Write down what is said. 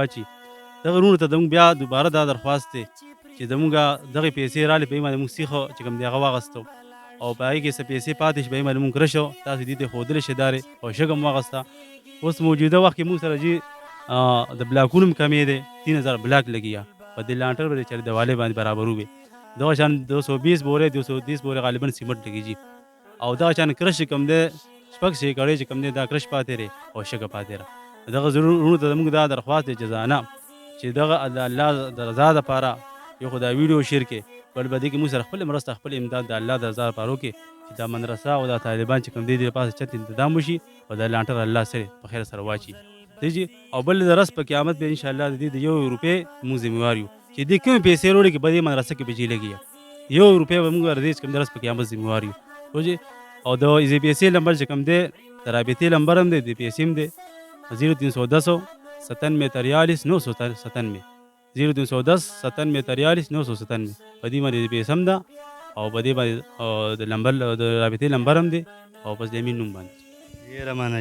واچي. دغه وروڼو ته زموږ بیا دوباره دا درخواست دی چې زموږ دغې پیسې رالې په هغې باندې موږ سیخ چې کوم دی هغه واخیستو او په هغې کې څه پیسې پاتې شي په هغې باندې موږ کره شو تاسو دې ته ښودلی شئ دارې او شګه مو واخیسته. اوس موجوده وخت کې موږ سره جي د بلاکونو هم کمې دی 3000 بلاک لګیا په دې لانټر باندې چې د والې باندې برابرو وي دغه شان 220 بورې 230 بورې غالبا سیمنټ لګیږي او دغه شان کرش چې کوم دی شپږ سوی کړۍ چې کوم دی دا کرش پاتې دی او شګه پاتې ده. دغه وروڼو ته زموږ دا درخواست دی جزانه چې دغه د الله د رضا دپاره یو خو دا ویډیو شیر کړي بل به دې کې موږ سره خپل مرسته خپل امداد د الله د رضا دپاره وکړي چې دا مدرسه او دا طالبان چې کوم دی د پاسه چت انتظام وشي او دا لانټر الله سره په خیر سره واچي دیجی او بل د رس په قیامت به ان شاء الله د دې د 1 روپۍ موږ ذمہوار یو چې دې کوم پیسې وروړي کې په دې مدرسه کې بجې لګي 1 روپۍ به موږ ورته کوم درس په قیامت ذمہوار یو وجه او د ای پیسې نمبر چې کوم دی د رابطې نمبر هم دی د پیسې هم دی 0310 9743 997 0310 9743 997 په دې باندې پیسې هم ده او په دې باندې د نمبر د رابطې نمبر هم دی او پس د امین نوم باندې ډېره مننه.